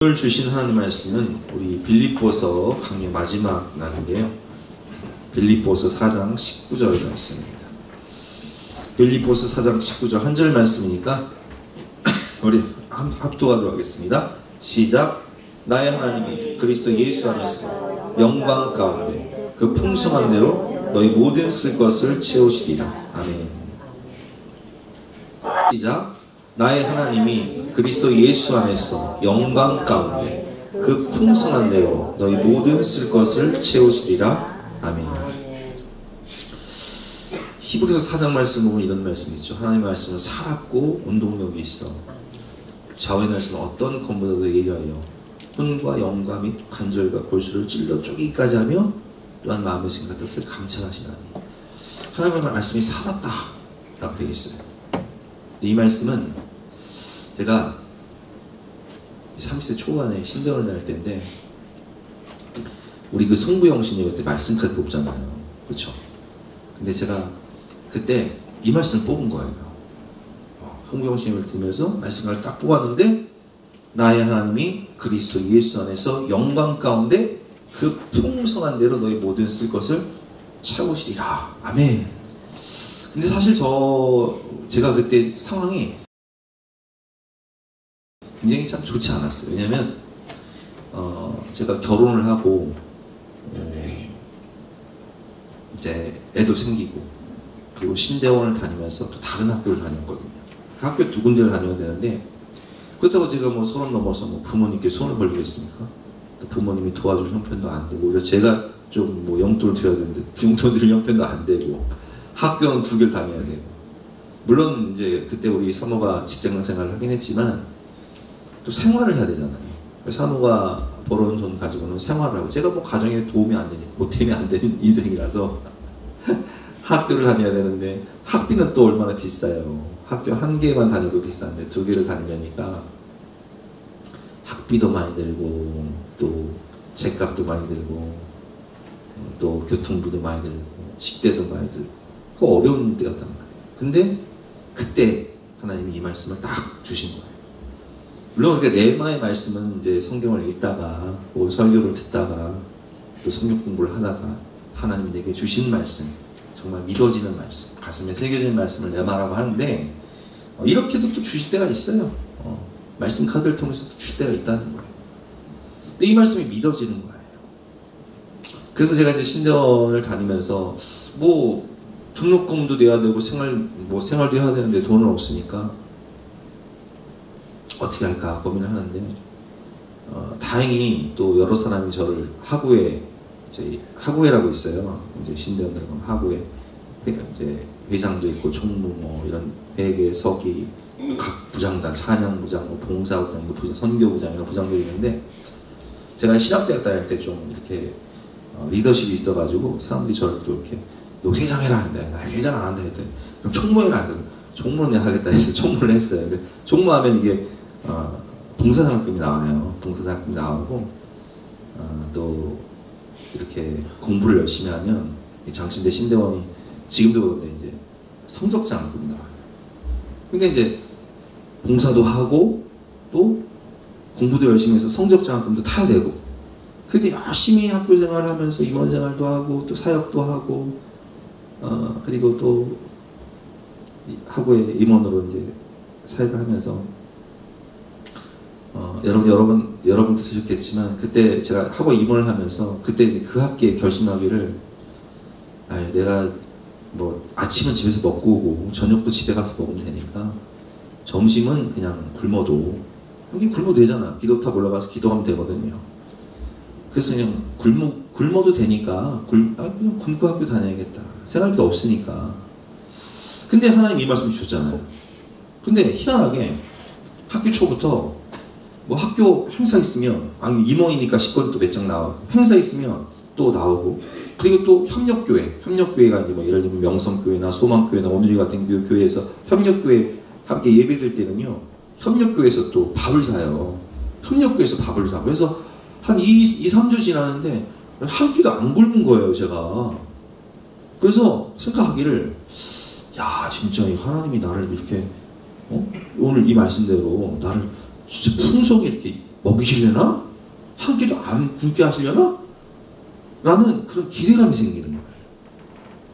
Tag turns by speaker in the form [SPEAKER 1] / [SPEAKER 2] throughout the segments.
[SPEAKER 1] 오늘 주신 하나님 말씀은 우리 빌립보서 강의 마지막 날인데요. 빌립보서 4장 19절 말씀입니다. 빌립보서 4장 19절 한 절 말씀이니까 우리 합독하도록 하겠습니다. 시작. 나의 하나님이 그리스도 예수 안에서 영광 가운데 그 풍성한 대로 너희 모든 쓸 것을 채우시리라. 아멘. 시작. 나의 하나님이 그리스도 예수 안에서 영광 가운데 그 풍성한 대로 너희 모든 쓸 것을 채우시리라. 아멘. 히브리서 4장 말씀 보면 이런 말씀이 있죠. 하나님의 말씀은 살았고 운동력이 있어. 좌우의 말씀은 어떤 검보다도 예리하여 혼과 영과 및 관절과 골수를 찔러 쪼개기까지 하며 또한 마음의 생각과 뜻을 감찰하시나니. 하나님의 말씀이 살았다 라고 되어 있어요. 이 말씀은 제가 30대 초반에 신대원을 다닐 때인데 우리 그 송부영신이 그때 말씀 카드 뽑잖아요. 그렇죠? 근데 제가 그때 이 말씀을 뽑은 거예요. 송부영신을 들으면서 말씀 카드 딱 뽑았는데 나의 하나님이 그리스도 예수 안에서 영광 가운데 그 풍성한 대로 너희 모든 쓸 것을 채우시리라. 아멘. 근데 사실 제가 그때 상황이 굉장히 참 좋지 않았어요. 왜냐면 제가 결혼을 하고 이제 애도 생기고 그리고 신대원을 다니면서 또 다른 학교를 다녔거든요. 그 학교 두 군데를 다녀야 되는데 그렇다고 제가 뭐 30 넘어서 뭐 부모님께 손을 벌리겠습니까? 또 부모님이 도와줄 형편도 안 되고 오히려 제가 좀 뭐 용돈을 드려야 되는데 용돈 드릴 형편도 안 되고 학교는 두 개를 다녀야 되고 물론 이제 그때 우리 사모가 직장 생활을 하긴 했지만 또 생활을 해야 되잖아요. 사모가 벌어온 돈 가지고는 생활을 하고 제가 뭐 가정에 도움이 안 되니까 보탬이 안 되는 인생이라서 학교를 다녀야 되는데 학비는 또 얼마나 비싸요. 학교 한 개만 다녀도 비싼데 두 개를 다니려니까 학비도 많이 들고 또 책값도 많이 들고 또 교통비도 많이 들고 식대도 많이 들고 그 어려운 때였단 말이에요. 근데 그때 하나님이 이 말씀을 딱 주신 거예요. 물론 레마의 말씀은 이제 성경을 읽다가 또 설교를 듣다가 또 성경 공부를 하다가 하나님이 내게 주신 말씀, 정말 믿어지는 말씀, 가슴에 새겨진 말씀을 레마라고 하는데 이렇게도 또 주실 때가 있어요. 말씀 카드를 통해서 또 주실 때가 있다는 거예요. 근데 이 말씀이 믿어지는 거예요. 그래서 제가 이제 신대원을 다니면서 뭐 등록금도 내야 되고 생활도 해야 되는데 돈은 없으니까 어떻게 할까 고민을 하는데 다행히 또 여러 사람이 저를 하구회라고 있어요. 이제 신대원들 가면 하구회 이제 회장도 있고 총무 뭐 이런 회계 서기 각 부장단 찬양부장 뭐 봉사부장 선교부장 이런 부장들이 있는데 제가 신학대학 다닐 때 좀 이렇게 리더십이 있어가지고 사람들이 저를 또 이렇게 너 회장해라 하는데 나 회장 안 한다 했더니 그럼 총무해라 하더니 총무는 내가 하겠다 해서 총무를 했어요. 근데 총무하면 이게 봉사장학금이 나와요. 봉사장학금이 나오고 또 이렇게 공부를 열심히 하면 장신대 신대원이 지금도 그런데 이제 성적장학금이 나와요. 근데 이제 봉사도 하고 또 공부도 열심히 해서 성적장학금도 타야 되고 그렇게 열심히 학교 생활을 하면서 임원 생활도 하고 또 사역도 하고 그리고 또 학교의 임원으로 이제 사역을 하면서 여러분 드셨겠지만 그때 제가 학원 임원을 하면서 그때 그 학기에 결심하기를 내가 뭐 아침은 집에서 먹고 오고 저녁도 집에 가서 먹으면 되니까 점심은 그냥 굶어도 여기 굶어도 되잖아. 기도탑 올라가서 기도하면 되거든요. 그래서 그냥 굶어도 되니까 그냥 굶고 학교 다녀야겠다. 생활비도 없으니까. 근데 하나님 이 말씀 주셨잖아요. 근데 희한하게 학기 초부터 뭐 학교 행사 있으면 임원이니까 식권도 몇 장 나오고 행사 있으면 또 나오고 그리고 또 협력교회가 이제 뭐 예를 들면 명성교회나 소망교회나 오늘이 같은 교회에서 협력교회 함께 예배될 때는요 협력교회에서 또 밥을 사요. 협력교회에서 밥을 사. 그래서 한 2-3주 지나는데 한 끼도 안 굶은 거예요 제가. 그래서 생각하기를 야 진짜 하나님이 나를 이렇게 오늘 이 말씀대로 나를 진짜 풍성히 이렇게 먹이시려나? 한 끼도 안 굶게 하시려나? 라는 그런 기대감이 생기는 거예요.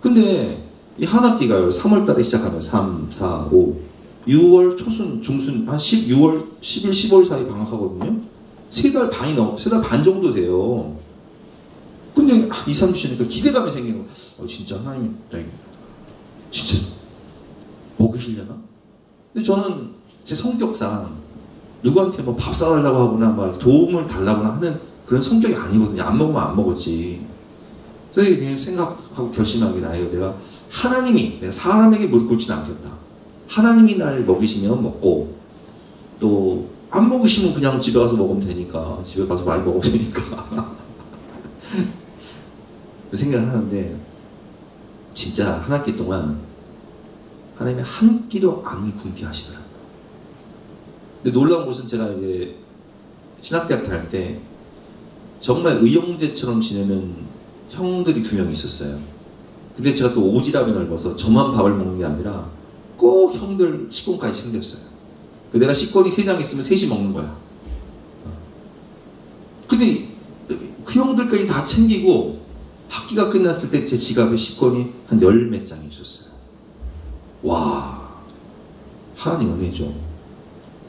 [SPEAKER 1] 근데 이 한 학기가요, 3월달에 시작하면 3, 4, 5, 6월 초순, 중순, 한 6월, 10일, 15일 사이 방학하거든요. 3달 반이 넘어, 3달 반 정도 돼요. 근데 2, 3주 쉬니까 기대감이 생기는 거예요. 진짜 하나님, 진짜 먹이시려나? 근데 저는 제 성격상 누구한테 뭐 밥 사달라고 하거나 막 도움을 달라거나 하는 그런 성격이 아니거든요. 안 먹으면 안 먹었지. 그래서 그냥 생각하고 결심하게 나요. 내가 하나님이, 내가 사람에게 무릎 꿇지는 않겠다. 하나님이 날 먹이시면 먹고, 또 안 먹이시면 그냥 집에 가서 먹으면 되니까, 집에 가서 많이 먹으면 되니까 그 생각을 하는데, 진짜 한 학기 동안 하나님이 한 끼도 안 굶게 하시더라고요. 근데 놀라운 것은 제가 이제 신학대학 다닐 때 정말 의형제처럼 지내는 형들이 2명 있었어요. 근데 제가 또 오지랖이 넓어서 저만 밥을 먹는 게 아니라 꼭 형들 식권까지 챙겼어요. 내가 식권이 3장 있으면 3이 먹는 거야. 근데 그 형들까지 다 챙기고 학기가 끝났을 때 제 지갑에 식권이 한 10몇 장이 있었어요. 와, 하나님 은혜죠.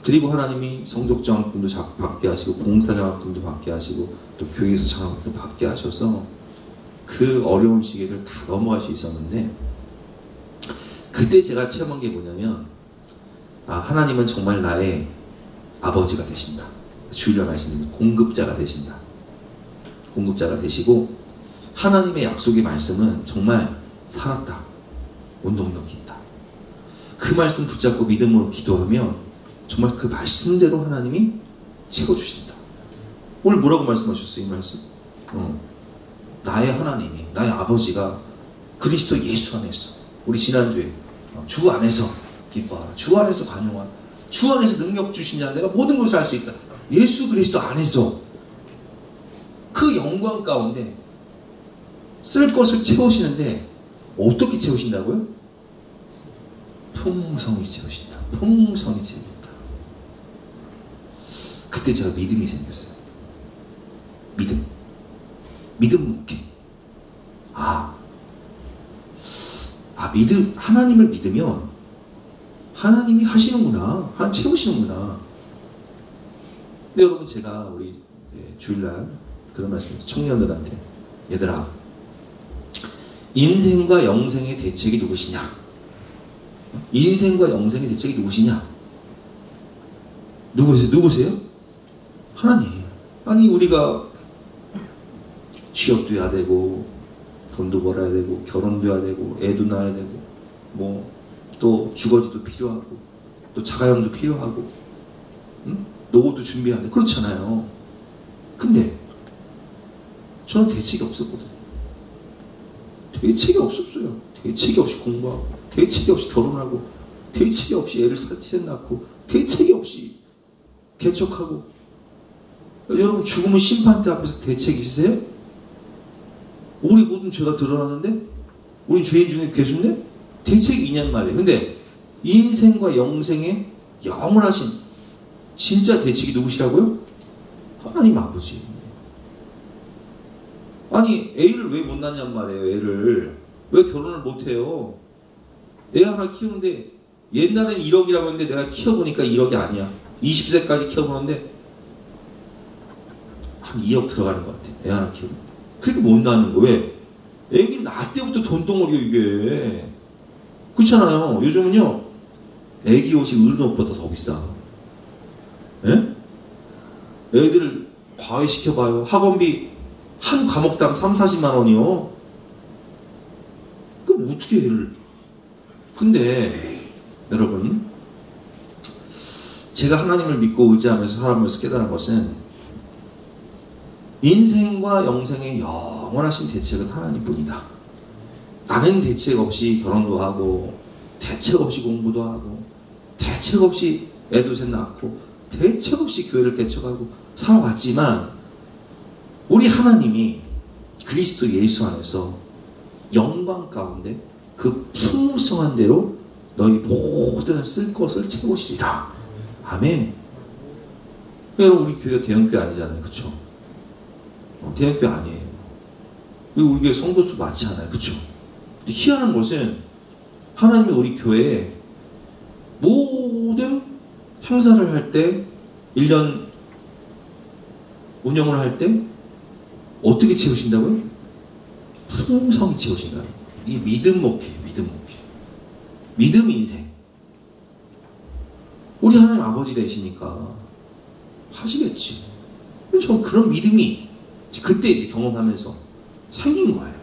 [SPEAKER 1] 그리고 하나님이 성적장학금도 받게 하시고 봉사장학금도 받게 하시고 또 교회에서 장학금도 받게 하셔서 그 어려운 시기를 다 넘어갈 수 있었는데, 그때 제가 체험한 게 뭐냐면, 하나님은 정말 나의 아버지가 되신다. 주일날 말씀드린 공급자가 되신다. 공급자가 되시고 하나님의 약속의 말씀은 정말 살았다. 운동력이 있다. 그 말씀 붙잡고 믿음으로 기도하면 정말 그 말씀대로 하나님이 채워주신다. 오늘 뭐라고 말씀하셨어요? 이 말씀? 나의 하나님이, 나의 아버지가 그리스도 예수 안에서, 우리 지난주에 주 안에서 기뻐하라, 주 안에서 관용하라, 주 안에서 능력 주신 자 내가 모든 것을 할 수 있다. 예수 그리스도 안에서 그 영광 가운데 쓸 것을 채우시는데, 어떻게 채우신다고요? 풍성히 채우신다. 풍성히 채우신다. 그때 제가 믿음이 생겼어요. 믿음 목회. 하나님을 믿으면 하나님이 하시는구나. 하나님 채우시는구나. 근데 여러분, 제가 우리 주일날 그런 말씀을 청년들한테, 얘들아, 인생과 영생의 대책이 누구시냐? 인생과 영생의 대책이 누구시냐? 누구세요? 하나님. 아니, 우리가 취업도 해야 되고, 돈도 벌어야 되고, 결혼도 해야 되고, 애도 낳아야 되고, 또 주거지도 필요하고, 또 자가용도 필요하고, 노후도 준비해야 돼. 그렇잖아요. 근데 저는 대책이 없었거든요. 대책이 없었어요. 대책이 없이 공부하고, 대책이 없이 결혼하고, 대책이 없이 애를 셋 낳고, 대책이 없이 개척하고. 여러분, 죽으면 심판대 앞에서 대책이 있으세요? 우리 모든 죄가 드러나는데? 우리 죄인 중에 괴수인데? 대책이 있냔 말이에요. 근데 인생과 영생의 영원하신 진짜 대책이 누구시라고요? 하나님 아버지. 아니, 애를 왜 못 낳냔 말이에요. 애를 왜 결혼을 못해요? 애 하나 키우는데, 옛날엔 1억이라고 했는데 내가 키워보니까 1억이 아니야. 20세까지 키워보는데 한 2억 들어가는 것 같아. 애 하나 키우면. 그렇게 못 낳는 거. 왜? 애기를 낳을 때부터 돈덩어리요, 이게. 그렇잖아요. 요즘은요, 애기 옷이 어른 옷보다 더 비싸. 예? 애들을 과외시켜봐요. 학원비 한 과목당 3, 40만 원이요. 그럼 어떻게 애를. 근데 여러분, 제가 하나님을 믿고 의지하면서 살아가면서 깨달은 것은, 인생과 영생의 영원하신 대책은 하나님뿐이다. 나는 대책 없이 결혼도 하고, 대책 없이 공부도 하고, 대책 없이 애도 셋 낳고, 대책 없이 교회를 개척하고 살아왔지만, 우리 하나님이 그리스도 예수 안에서 영광 가운데 그 풍성한 대로 너희 모든 쓸 것을 채우시리라. 아멘. 여러분 우리 교회가 대형교회 아니잖아요. 그쵸? 대형교회 아니에요. 그리고 우리 교회 성도수 많지 않아요. 그쵸? 희한한 것은 하나님이 우리 교회에 모든 행사를 할 때 1년 운영을 할 때 어떻게 채우신다고요? 풍성히 채우신다. 이게 믿음 목회예요. 믿음 목회. 믿음 인생. 우리 하나님 아버지 되시니까 하시겠지. 저 그런 믿음이 그때 이제 경험하면서 생긴 거예요.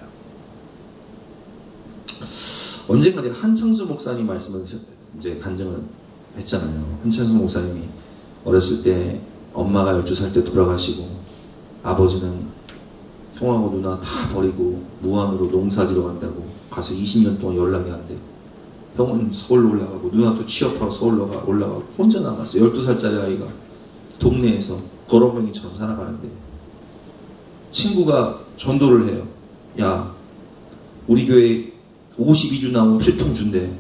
[SPEAKER 1] 언젠가 내가 한창수 목사님 말씀을 이제 간증을 했잖아요. 한창수 목사님이 어렸을 때 엄마가 12살 때 돌아가시고 아버지는 형하고 누나 다 버리고 무안으로 농사지러 간다고 가서 20년 동안 연락이 안 돼. 형은 서울로 올라가고 누나도 취업하고 서울로 올라가고 혼자 남았어요. 12살짜리 아이가 동네에서 걸어맹이처럼 살아가는데 친구가 전도를 해요. 야, 우리 교회 52주 나오면 필통 준대.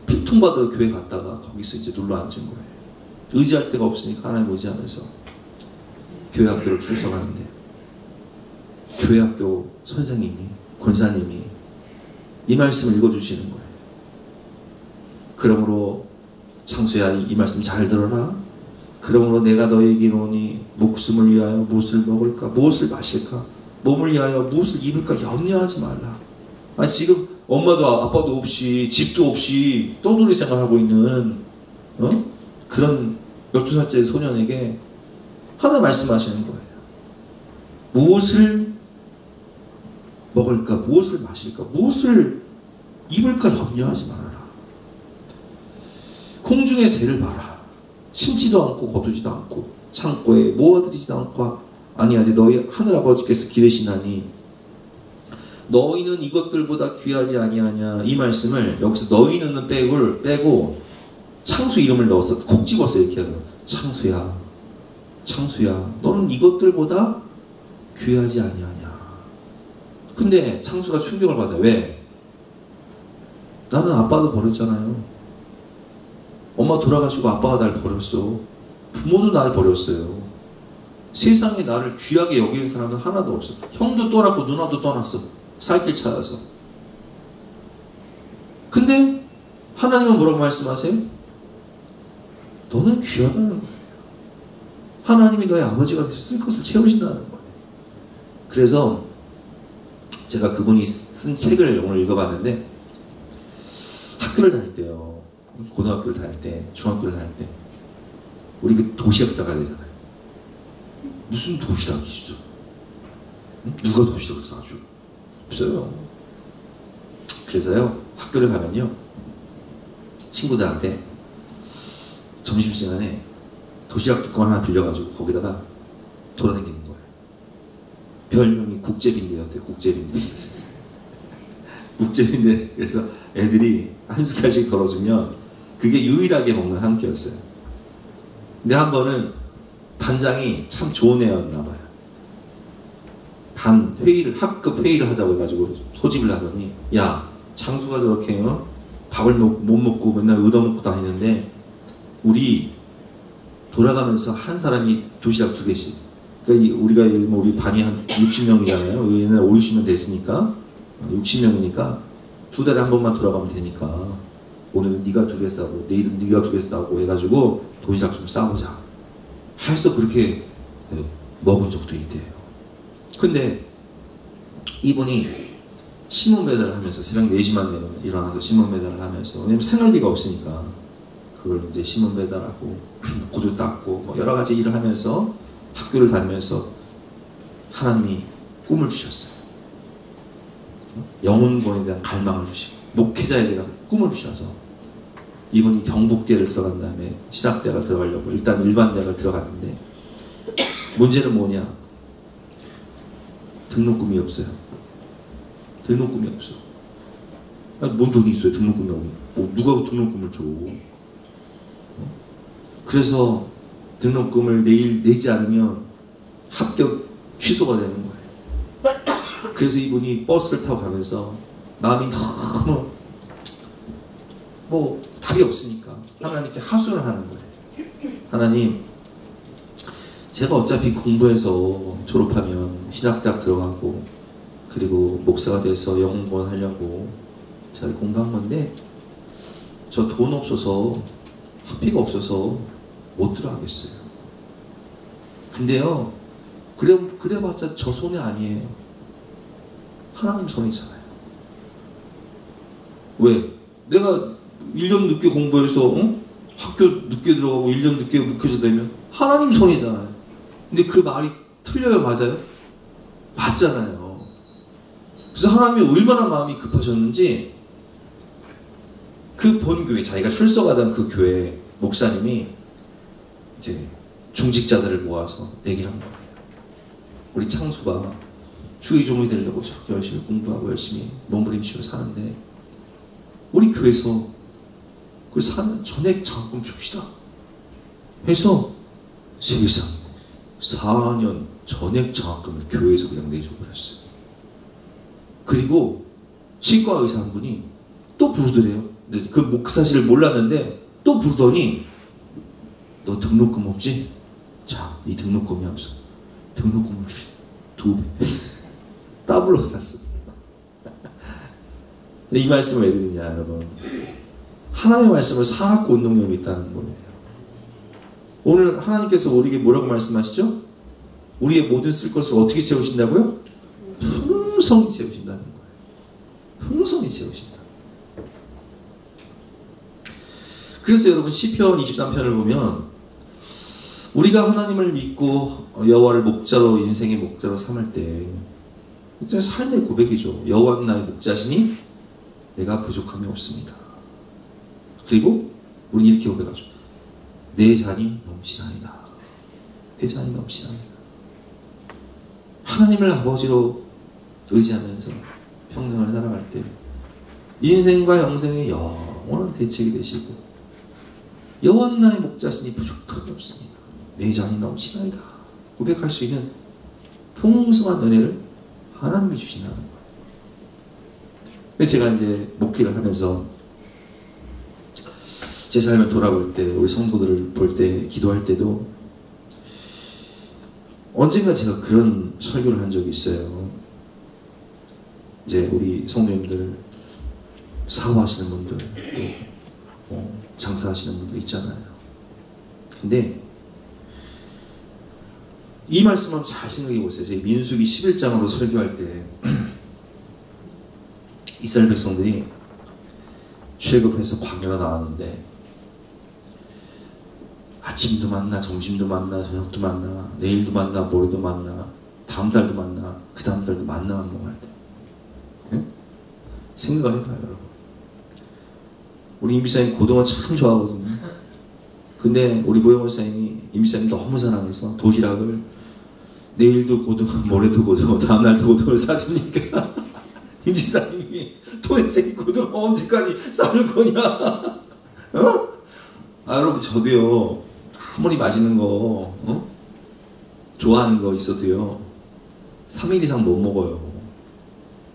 [SPEAKER 1] 필통 받으러 교회 갔다가 거기서 이제 눌러 앉은 거예요. 의지할 데가 없으니까 하나님 의지하면서 교회 학교를 출석하는데 교회 학교 선생님이, 권사님이 이 말씀을 읽어주시는 거예요. 그러므로 창수야, 이 말씀 잘 들어라. 그러므로 내가 너에게 이르노니 목숨을 위하여 무엇을 먹을까, 무엇을 마실까, 몸을 위하여 무엇을 입을까 염려하지 말라. 아니 지금 엄마도 아빠도 없이 집도 없이 떠돌이 생활하고 있는 그런 12살짜리 소년에게 하나 말씀하시는 거예요. 무엇을 먹을까, 무엇을 마실까, 무엇을 입을까 염려하지 말아라. 공중의 새를 봐라. 심지도 않고 거두지도 않고 창고에 모아들이지도 않고 아니하되 너희 하늘아버지께서 기르시나니 너희는 이것들보다 귀하지 아니하냐. 이 말씀을 여기서 너희는 빼고 창수 이름을 넣어서 콕 집었어요. 이렇게 하면 창수야, 창수야, 너는 이것들보다 귀하지 아니하냐. 근데 창수가 충격을 받아. 왜? 나는 아빠도 버렸잖아요. 엄마 돌아가시고 아빠가 날 버렸어. 부모도 날 버렸어요. 세상에 나를 귀하게 여기는 사람은 하나도 없어. 형도 떠났고 누나도 떠났어. 살길 찾아서. 근데 하나님은 뭐라고 말씀하세요? 너는 귀하다는 거예요. 하나님이 너의 아버지가 쓸 것을 채우신다는 거예요. 그래서 제가 그분이 쓴 책을 오늘 읽어봤는데, 학교를 다닐 때요, 고등학교를 다닐 때, 중학교를 다닐 때 우리 그 도시락 싸가야 되잖아요. 무슨 도시락이 있어? 누가 도시락을 싸줘? 없어요. 그래서요, 학교를 가면요, 친구들한테 점심시간에 도시락 뚜껑 하나 빌려가지고 거기다가 돌아다니는 거예요. 별명이 국제빈대였대요. 국제빈대. 국제빈대. 그래서 애들이 한 숟갈씩 덜어주면 그게 유일하게 먹는 한 끼였어요. 근데 한 번은 반장이 참 좋은 애였나 봐요. 학급 회의를 하자고 해가지고 소집을 하더니, 야, 창수가 저렇게 밥을 못 먹고 맨날 얻어먹고 다니는데 우리 돌아가면서 한 사람이 도시락 2개씩. 그러니까 우리가 우리 반이 한 60명이잖아요. 옛날에 5, 60명 됐으니까 60명이니까 2달에 한 번만 돌아가면 되니까 오늘은 네가 2개 싸고 내일은 네가 2개 싸고 해가지고 도시락 좀 싸보자 해서 그렇게 먹은 적도 있대요. 근데 이분이 신문 배달을 하면서 새벽 4시만 되면 일어나서 신문 배달을 하면서, 왜냐면 생활비가 없으니까 그걸 이제 신문 배달하고 구두 닦고 뭐 여러 가지 일을 하면서 학교를 다니면서 하나님이 꿈을 주셨어요. 영혼권에 대한 갈망을 주시고 목회자에 대한 꿈을 주셔서 이분이 경북대를 들어간 다음에 신학대학을 들어가려고 일단 일반대학을 들어갔는데, 문제는 뭐냐? 등록금이 없어요. 등록금이 없어. 아니, 뭔 돈이 있어요? 등록금이 없는. 뭐 누가 등록금을 줘? 그래서 등록금을 내일 내지 않으면 합격 취소가 되는 거예요. 그래서 이분이 버스를 타고 가면서 마음이 너무 답이 없으니까 하나님께 하소연을 하는 거예요. 하나님, 제가 어차피 공부해서 졸업하면 신학대학 들어가고 그리고 목사가 돼서 영어공부 하려고 잘 공부한 건데 저 돈 없어서 학비가 없어서 못 들어가겠어요. 근데요 그래봤자 저 손해 아니에요. 하나님 손이잖아요. 왜? 내가 1년 늦게 공부해서 학교 늦게 들어가고 1년 늦게 목회자 되면 하나님 손이잖아요. 근데 그 말이 틀려요? 맞아요? 맞잖아요. 그래서 하나님이 얼마나 마음이 급하셨는지 그 본교회, 자기가 출석하던 그 교회 목사님이 이제 중직자들을 모아서 얘기를 한 거예요. 우리 창수가 주의 종이 되려고 저렇게 열심히 공부하고 열심히 몸부림치고 사는데 우리 교회에서 그 사는 전액 장학금 줍시다 해서 세계상 4년 전액 장학금을 교회에서 그냥 내주고 그랬어요. 그리고 치과 의사 한 분이 또 부르더래요. 그 목사실을 몰랐는데 또 부르더니 너 등록금 없지? 자, 이 등록금이 하면서 등록금을 주시 2배 더블로 받았어. 이 말씀을 왜 드리냐 여러분, 하나님의 말씀을 살았고 운동력이 있다는 거예요. 오늘 하나님께서 우리에게 뭐라고 말씀하시죠? 우리의 모든 쓸 것을 어떻게 채우신다고요? 풍성히 채우신다는 거예요. 풍성히 채우신다. 그래서 여러분 시편 23편을 보면 우리가 하나님을 믿고 여호와를 목자로 인생의 목자로 삼을 때 삶의 고백이죠. 여호와는 나의 목자시니 내가 부족함이 없습니다. 그리고 우리 이렇게 고백하죠. 내 잔이 넘치나이다. 내 잔이 넘치나이다. 하나님을 아버지로 의지하면서 평생을 살아갈 때 인생과 영생의 영원한 대책이 되시고 여호와는 나의 목자시니 부족함이 없습니다. 내 잔이 넘치나이다. 고백할 수 있는 풍성한 은혜를 하나님이 주신다는 거예요. 제가 이제 목회를 하면서 제 삶을 돌아볼 때, 우리 성도들을 볼 때, 기도할 때도 언젠가 제가 그런 설교를 한 적이 있어요. 이제 우리 성도님들 사업하시는 분들, 또 장사하시는 분들 있잖아요. 근데 이 말씀을 잘 생각해 보세요. 저희 민수기 11장으로 설교할 때 이스라엘 백성들이 출애굽해서 광야로 나왔는데 아침도 만나, 점심도 만나, 저녁도 만나, 내일도 만나, 모레도 만나, 다음 달도 만나, 그 다음 달도 만나만 먹어야 돼. 네? 생각을 해봐요, 여러분. 우리 임비사님 고등어 참 좋아하거든요. 근데 우리 모형원사님이 임비사님 너무 사랑해서 도시락을 내일도 고등어, 모레도 고등어, 다음 날도 고등어를 사주니까 임비사님이 도대체 이 고등어 언제까지 싸줄 거냐? 어? 아, 여러분, 저도요, 아무리 맛있는 거, 좋아하는 거 있어도요, 3일 이상 못 먹어요.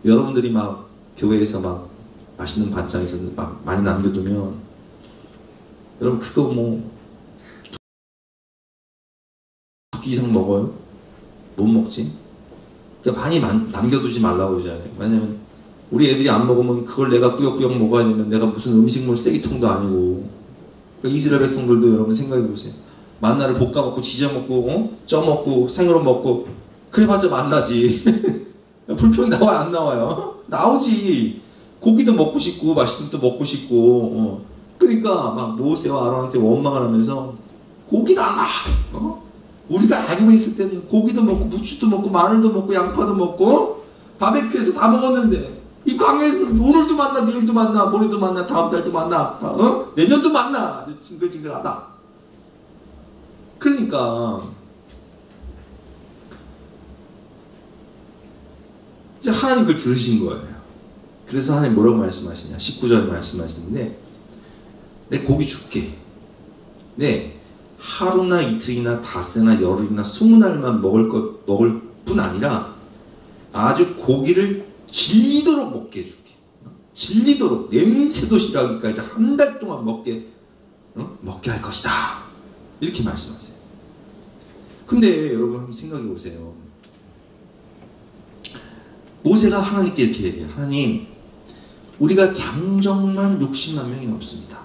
[SPEAKER 1] 여러분들이 막 교회에서 막 맛있는 반찬에서 막 많이 남겨두면, 여러분, 그거 뭐, 2끼 이상 먹어요? 못 먹지? 그러니까 많이 남겨두지 말라고 그러잖아요. 왜냐면, 우리 애들이 안 먹으면 그걸 내가 꾸역꾸역 먹어야 되면 내가 무슨 음식물 쓰레기통도 아니고, 그러니까 이스라엘 백성들도 여러분 생각해 보세요. 만나를 볶아 먹고 지져 먹고 쪄 먹고 생으로 먹고 그래봤자 만나지. 불평이 나와요, 안 나와요? 나오지. 고기도 먹고 싶고 맛있는 것도 먹고 싶고. 그러니까 막 모세와 아론한테 원망을 하면서 고기도 안 나와. 우리가 알고 있을 때는 고기도 먹고 부추도 먹고 마늘도 먹고 양파도 먹고 바베큐에서 다 먹었는데 이 광야에서 오늘도 만나, 내일도 만나, 모레도 만나, 다음 달도 만나, 내년도 만나. 징글징글하다. 그러니까 이제 하나님 그걸 들으신 거예요. 그래서 하나님 뭐라고 말씀하시냐? 19절에 말씀하시는데 내 고기 줄게. 네, 하루나 이틀이나 닷새나 열흘이나 20날만 먹을 뿐 아니라 아주 고기를 질리도록 먹게 해줄게. 질리도록 냄새도 싫어하기까지 한 달 동안 먹게 할 것이다. 이렇게 말씀하세요. 근데 여러분 한번 생각해 보세요. 모세가 하나님께 이렇게 얘기해요. 하나님, 우리가 장정만 60만 명이 넘습니다.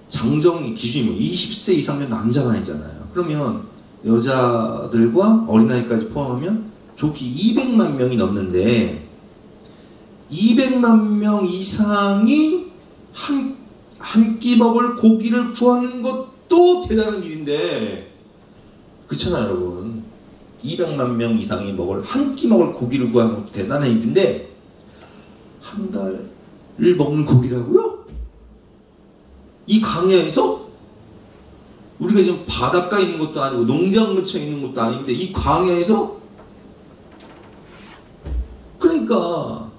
[SPEAKER 1] 장정이 기준이 뭐 20세 이상 된 남자가 아니잖아요. 그러면 여자들과 어린아이까지 포함하면 좋게 200만 명이 넘는데 200만 명 이상이 한 끼 먹을 고기를 구하는 것도 대단한 일인데, 그렇잖아요 여러분. 200만 명 이상이 한 끼 먹을 고기를 구하는 것도 대단한 일인데 한 달을 먹는 고기라고요? 이 광야에서? 우리가 지금 바닷가에 있는 것도 아니고 농장 근처에 있는 것도 아닌데 이 광야에서? 그러니까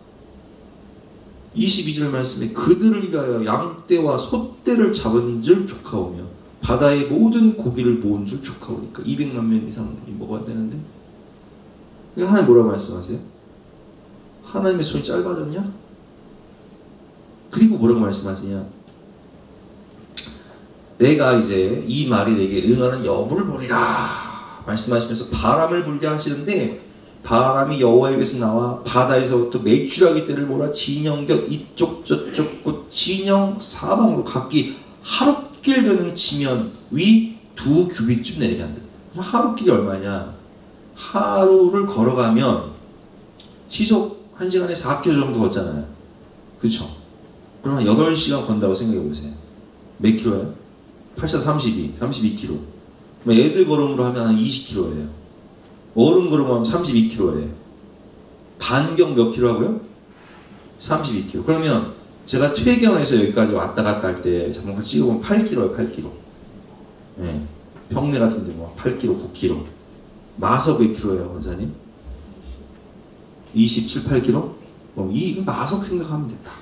[SPEAKER 1] 22절 말씀에 그들을 위하여 양떼와 소떼를 잡은 줄 족하오며 바다의 모든 고기를 모은 줄 족하오니까 200만 명 이상이 먹어야 되는데, 그러니까 하나님 뭐라고 말씀하세요? 하나님의 손이 짧아졌냐? 그리고 뭐라고 말씀하시냐? 내가 이제 이 말이 내게 응하는 여부를 보리라 말씀하시면서 바람을 불게 하시는데, 바람이 여호와에게서 나와 바다에서부터 메추라기 떼를 몰아 진영곁 이쪽 저쪽 곧 진영 사방으로 각기 하루길 되는 지면 위 2규빗쯤 내리게 한다. 하루길이 얼마냐? 하루를 걸어가면 시속 1시간에 4km 정도 걷잖아요. 그렇죠? 그럼 한 8시간 건다고 생각해 보세요. 몇 킬로예요? 8사 32km. 애들 걸음으로 하면 한 20km예요. 어른 걸음하면 32km예요. 반경 몇 킬로라고요? 32km. 그러면 제가 퇴경해서 여기까지 왔다 갔다 할 때 자동차 찍어보면 8km예요. 8km. 네. 평내 같은 데 뭐 8km, 9km. 마석 몇 킬로예요, 원사님? 27, 8km? 이 마석 생각하면 됐다.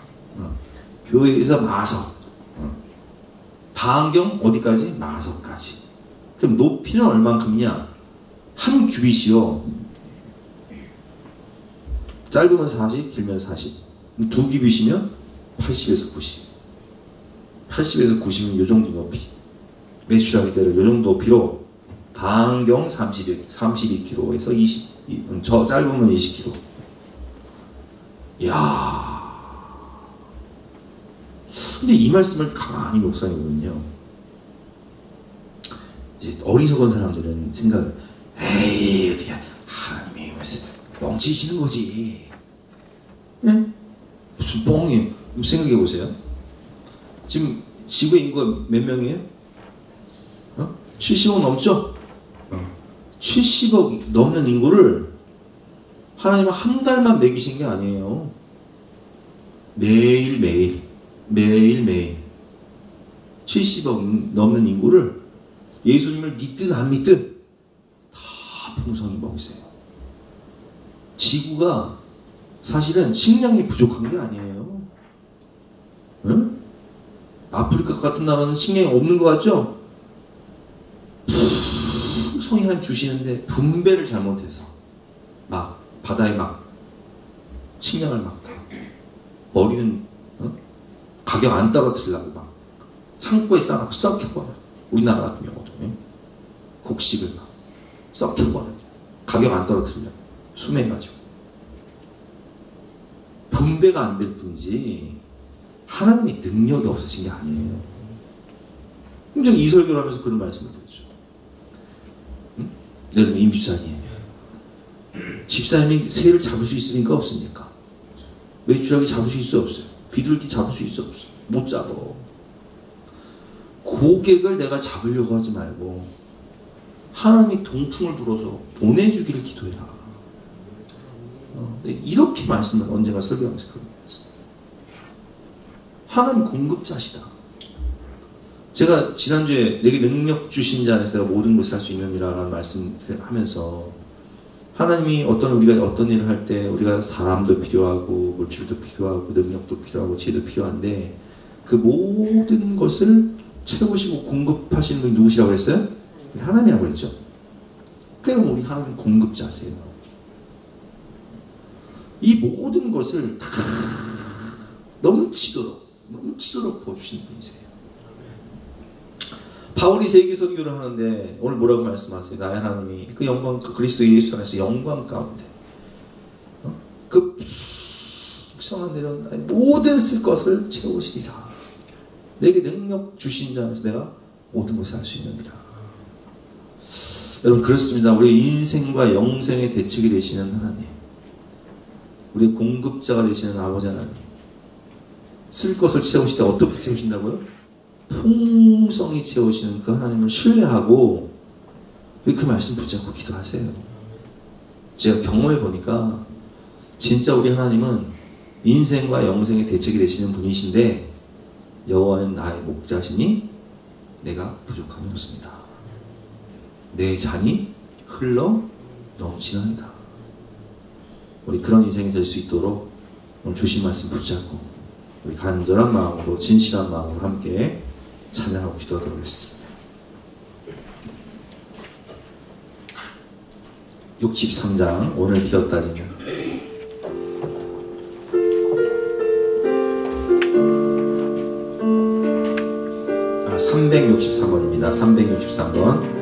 [SPEAKER 1] 교회에서 마석. 반경 어디까지? 마석까지. 그럼 높이는 얼만큼이냐? 한 규빗이요. 짧으면 40, 길면 40. 2규빗이면 80에서 90. 80에서 90이면 요 정도 높이. 메추라기 떼를 요 정도 높이로 반경 32km에서 20, 저 짧으면 20km. 이야. 근데 이 말씀을 가만히 묵상해 보면요, 이제 어리석은 사람들은 생각을, 에이 어떻게 하나님이 뻥치시는 거지. 네? 무슨 뻥이에요? 생각해 보세요. 지금 지구의 인구가 몇 명이에요? 70억 넘죠? 70억 넘는 인구를 하나님은 한 달만 먹이신 게 아니에요. 매일매일 70억 넘는 인구를 예수님을 믿든 안 믿든 다 풍성히 먹이세요. 지구가 사실은 식량이 부족한 게 아니에요. 응? 아프리카 같은 나라는 식량이 없는 것 같죠? 풍성히 하나님 주시는데 분배를 잘못해서 막 바다에 막 식량을 막 버리는, 가격 안 떨어뜨리려고 막 창고에 쌓아놓고 썩혀버려요. 우리나라 같은 경우도 곡식을 막 썩혀버려요. 가격 안 떨어뜨리려고 수매가지고. 분배가 안 될 뿐이지 하나님의 능력이 없어진 게 아니에요. 그럼 제가 이 설교를 하면서 그런 말씀을 드렸죠. 예를 들면 임 집사님이 새를 잡을 수 있습니까? 없습니까? 메추라기 잡을 수 있어? 없어요? 비둘기 잡을 수 있어? 없어요? 못 잡아. 고객을 내가 잡으려고 하지 말고 하나님이 동풍을 불어서 보내주기를 기도해라. 이렇게 말씀을 언젠가 설교하면서 그런 거였어요. 하나님 공급자시다. 제가 지난주에 내게 능력 주신 자 안에서 내가 모든 것을 할 수 있느니라는 말씀을 하면서, 하나님이 우리가 어떤 일을 할 때 우리가 사람도 필요하고 물질도 필요하고 능력도 필요하고 지혜도 필요한데 그 모든 것을 채우시고 공급하시는 분이 누구시라고 했어요? 하나님이라고 그랬죠. 그럼 우리 하나님 공급자세요. 이 모든 것을 다 넘치도록 부어주시는 분이세요. 바울이 세계선교를 하는데 오늘 뭐라고 말씀하세요? 나의 하나님이 그 영광, 그 그리스도 예수 안에서 영광 가운데 그 풍성한 내려온 나의 모든 쓸 것을 채우시리라. 내게 능력 주신 자 안에서 내가 모든 것을 할 수 있느니라. 여러분 그렇습니다. 우리 인생과 영생의 대책이 되시는 하나님, 우리 공급자가 되시는 아버지 하나님, 쓸 것을 채우시되 어떻게 채우신다고요? 풍성히 채우시는 그 하나님을 신뢰하고 그 말씀 붙잡고 기도하세요. 제가 경험해 보니까 진짜 우리 하나님은 인생과 영생의 대책이 되시는 분이신데 여호와는 나의 목자시니 내가 부족함이 없습니다. 내 잔이 흘러 넘치나이다. 우리 그런 인생이 될 수 있도록 오늘 주신 말씀 붙잡고 우리 간절한 마음으로 진실한 마음으로 함께 찬양하고 기도하도록 하겠습니다. 63장 오늘 비었다지면 363번입니다. 363번